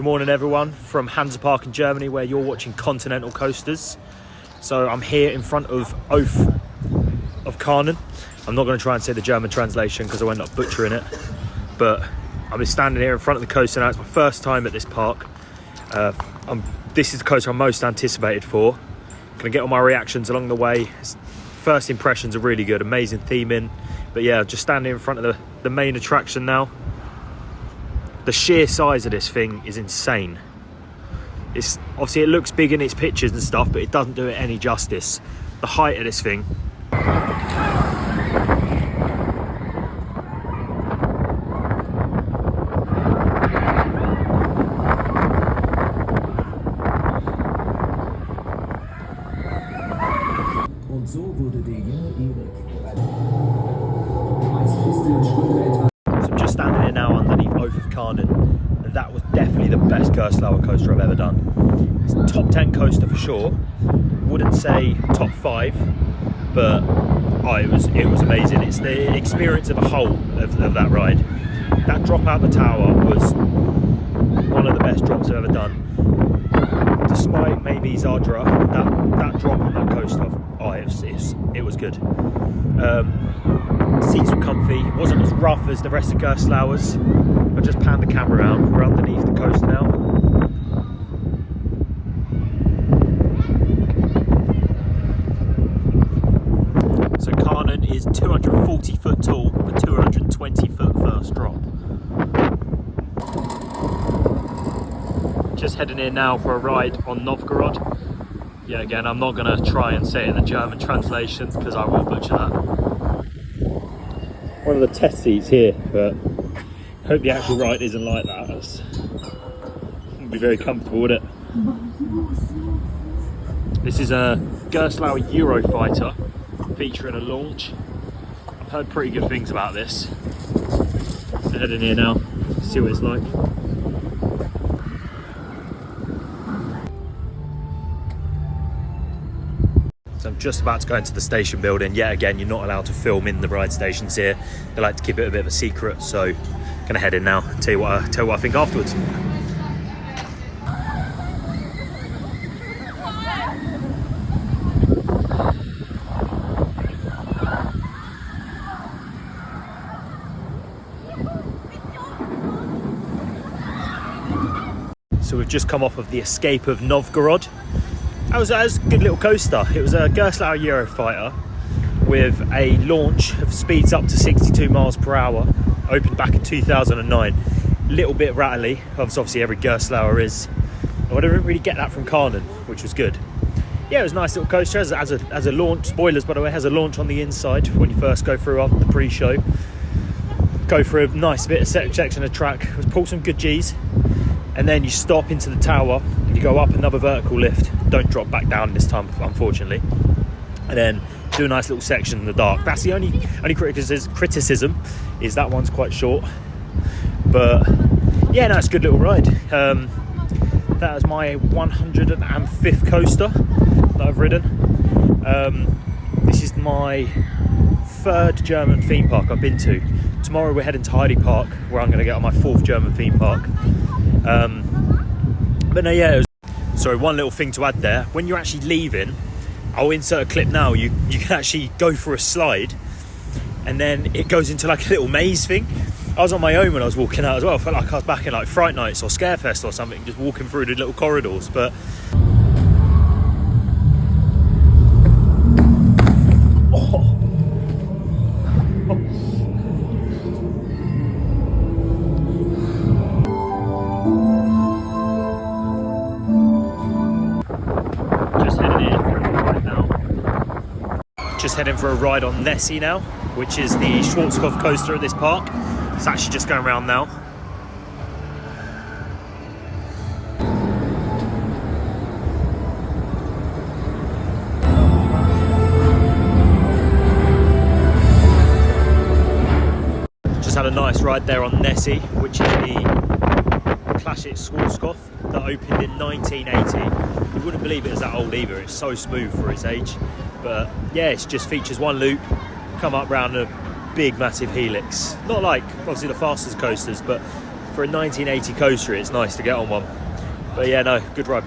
Good morning everyone from Hansa Park in Germany, where you're watching Continental Coasters. So I'm here in front of Oath of Karnen. I'm not going to try and say the German translation because I end up butchering it, but I'm standing here in front of the coaster now. It's my first time at this park. This is the coaster I'm most anticipated for. Gonna get all my reactions along the way. First impressions are really good, amazing theming. But yeah, just standing in front of the main attraction now. The sheer size of this thing is insane. It's obviously, it looks big in its pictures and stuff, but it doesn't do it any justice. The height of this thing. So I'm just standing here now underneath Oath of Karnen, and that was definitely the best Gerstlauer coaster I've ever done. It's a top 10 coaster for sure. Wouldn't say top 5, but it was amazing. It's the experience of a whole of that ride. That drop out the tower was one of the best drops I've ever done. Despite maybe Zadra, that drop on that coaster, it was good. Seats were comfy. It wasn't as rough as the rest of Gerstlauer's. I just panned the camera out. We're underneath the coaster now. So Karnen is 240 foot tall with 220 foot first drop. Just heading in now for a ride on Novgorod. Yeah, again, I'm not going to try and say it in the German translation because I will butcher that. One of the test seats here, but I hope the actual ride isn't like that. It'll be very comfortable with it. This is a Gerstlauer Eurofighter featuring a launch. I've heard pretty good things about this. So head in here now, see what it's like. So I'm just about to go into the station building. Yet again, you're not allowed to film in the ride stations here. They like to keep it a bit of a secret. So gonna head in now and tell you what I think afterwards. So we've just come off of the Escape of Novgorod. That was a good little coaster. It was a Gerstlauer Eurofighter with a launch of speeds up to 62 miles per hour. Opened back in 2009. Little bit rattly, as obviously every Gerstlauer is. I didn't really get that from Karnen, which was good. Yeah, it was a nice little coaster. As a launch, spoilers by the way, has a launch on the inside when you first go through after the pre-show. Go through a nice bit of section of track. Pull some good G's. And then you stop into the tower, you go up another vertical lift, don't drop back down this time unfortunately, and then do a nice little section in the dark. That's the only criticism is that one's quite short, but yeah, no, it's a good little ride. That is my 105th coaster that I've ridden. This is my 3rd German theme park I've been to. Tomorrow we're heading to Heidi Park, where I'm going to get on my 4th German theme park. But no, yeah, sorry, one little thing to add there. When you're actually leaving, I'll insert a clip now, you can actually go for a slide and then it goes into like a little maze thing. I was on my own when I was walking out as well. I felt like I was back in like Fright Nights or Scarefest or something, just walking through the little corridors. But just heading for a ride on Nessie now, which is the Schwarzkopf coaster at this park. It's actually just going around now. Just had a nice ride there on Nessie, which is the classic Schwarzkopf that opened in 1980. You wouldn't believe it was that old either. It's so smooth for its age. But yeah, it just features one loop, come up round a big massive helix. Not like obviously the fastest coasters, but for a 1980 coaster, it's nice to get on one. But yeah, no, good ride.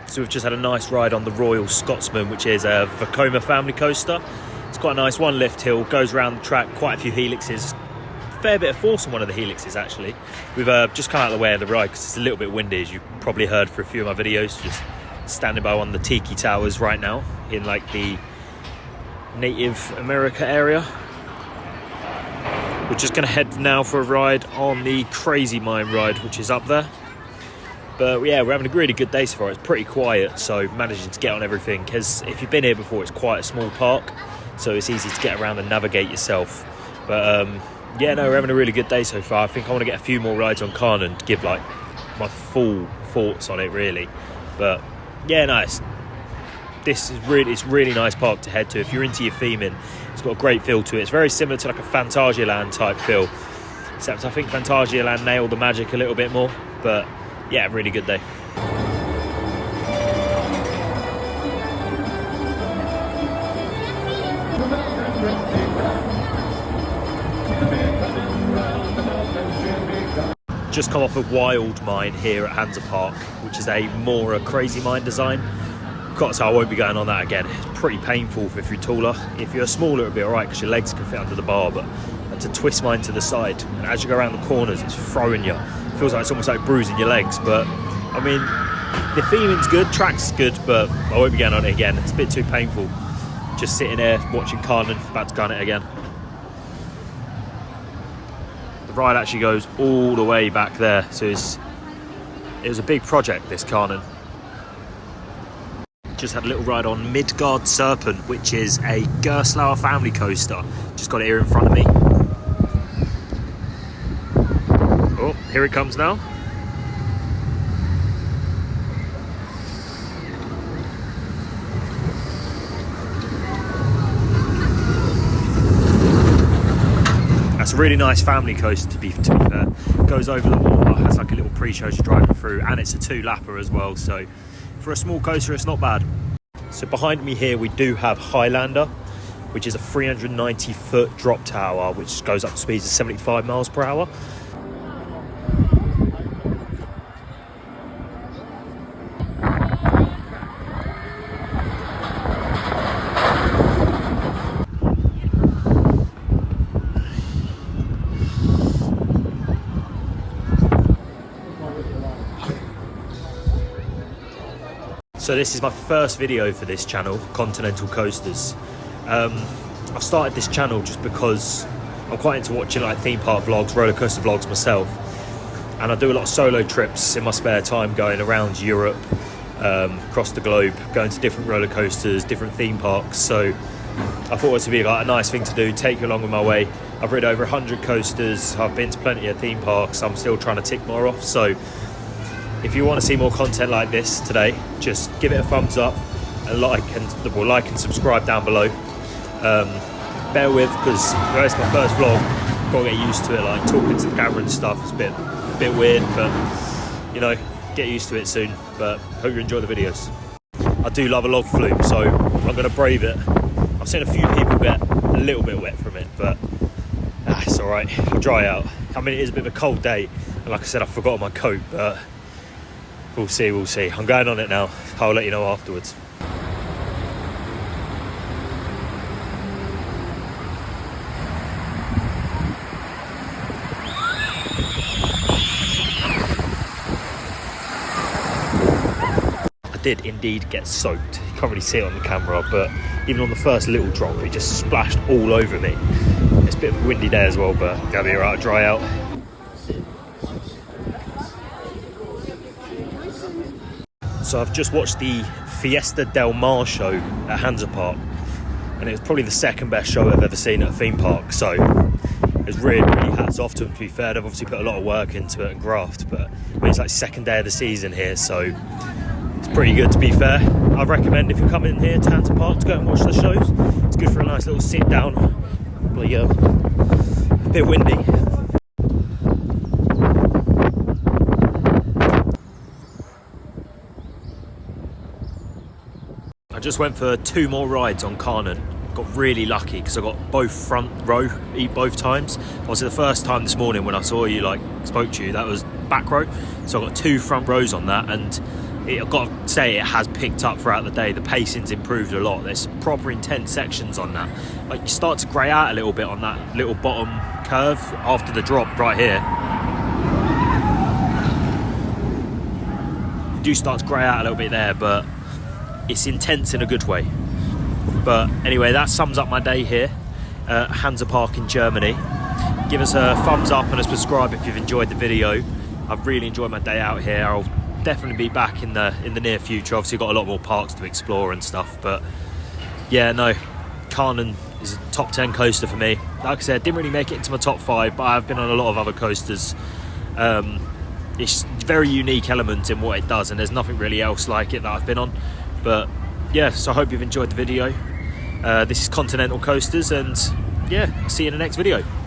So we've just had a nice ride on the Royal Scotsman, which is a Vekoma family coaster. It's quite a nice one lift hill, goes around the track, quite a few helixes. Fair bit of force on one of the helixes actually. We've just come out of the way of the ride because it's a little bit windy, as you probably heard for a few of my videos. Just standing by one of the tiki towers right now in like the Native America area. We're just going to head now for a ride on the Crazy Mine ride, which is up there. But yeah, we're having a really good day so far. It's pretty quiet, so managing to get on everything. Because if you've been here before, it's quite a small park, so it's easy to get around and navigate yourself. But yeah, no, we're having a really good day so far. I think I want to get a few more rides on Carnan to give like my full thoughts on it, really. But yeah, nice. It's really nice park to head to if you're into your theming. It's got a great feel to it. It's very similar to like a Phantasialand type feel, except I think Phantasialand nailed the magic a little bit more. But yeah, really good day. Just come off a Wild Mine here at Hansa Park, which is a more Crazy Mine design. Got to say, I won't be going on that again. It's pretty painful if you're taller. If you're smaller, it'll be alright because your legs can fit under the bar, but I had to twist mine to the side. And as you go around the corners, it's throwing you. It feels like it's almost like bruising your legs. But I mean, the theming's good, track's good, but I won't be going on it again. It's a bit too painful. Just sitting there watching Carnan, about to go on it again. The ride actually goes all the way back there, so it was a big project, this Carnan. Just had a little ride on Midgard Serpent, which is a Gerstlauer family coaster. Just got it here in front of me. Oh, here it comes now. That's a really nice family coaster to be fair. Goes over the water, has like a little pre-show you're driving through, and it's a 2-lapper as well, so for a small coaster it's not bad. So behind me here we do have Highlander, which is a 390-foot drop tower which goes up to speeds of 75 miles per hour. So this is my first video for this channel, Continental Coasters. I've started this channel just because I'm quite into watching like theme park vlogs, roller coaster vlogs myself, and I do a lot of solo trips in my spare time, going around Europe, across the globe, going to different roller coasters, different theme parks. So I thought it would be like a nice thing to do, take you along with my way. I've ridden over 100 coasters, I've been to plenty of theme parks, I'm still trying to tick more off. So if you want to see more content like this today, just give it a thumbs up and like and subscribe down below. Bear with, because it's my first vlog, got to get used to it, like talking to the camera and stuff. It's a bit weird, but you know, get used to it soon. But hope you enjoy the videos. I do love a log flume, so I'm going to brave it. I've seen a few people get a little bit wet from it, but it's alright, I'll dry out. I mean, it is a bit of a cold day, and like I said, I forgot my coat, but we'll see. I'm going on it now. I'll let you know afterwards. I did indeed get soaked. You can't really see it on the camera, but even on the first little drop, it just splashed all over me. It's a bit of a windy day as well, but that'll be alright, dry out. So I've just watched the Fiesta Del Mar show at Hansa Park, and it was probably the second best show I've ever seen at a theme park. So it's really hats off to them, to be fair. They've obviously put a lot of work into it and graft, but I mean, it's like second day of the season here, so it's pretty good, to be fair. I'd recommend, if you're coming here to Hansa Park, to go and watch the shows. It's good for a nice little sit down. But yeah, a bit windy. I just went for 2 more rides on Carnan. Got really lucky because I got both front row both times. Obviously the first time this morning when I saw you, like spoke to you, that was back row. So I got 2 front rows on that, and I've got to say it has picked up throughout the day. The pacing's improved a lot. There's proper intense sections on that. Like you start to grey out a little bit on that little bottom curve after the drop right here. You do start to grey out a little bit there, but it's intense in a good way. But anyway, that sums up my day here at Hansa Park in Germany. Give us a thumbs up and a subscribe if you've enjoyed the video. I've really enjoyed my day out here. I'll definitely be back in the near future. Obviously got a lot more parks to explore and stuff, but yeah, no, Carnan is a top 10 coaster for me. Like I said, didn't really make it into my top 5, but I've been on a lot of other coasters. It's very unique element in what it does, and there's nothing really else like it that I've been on. But yeah, so I hope you've enjoyed the video. This is Continental Coasters, and yeah, see you in the next video.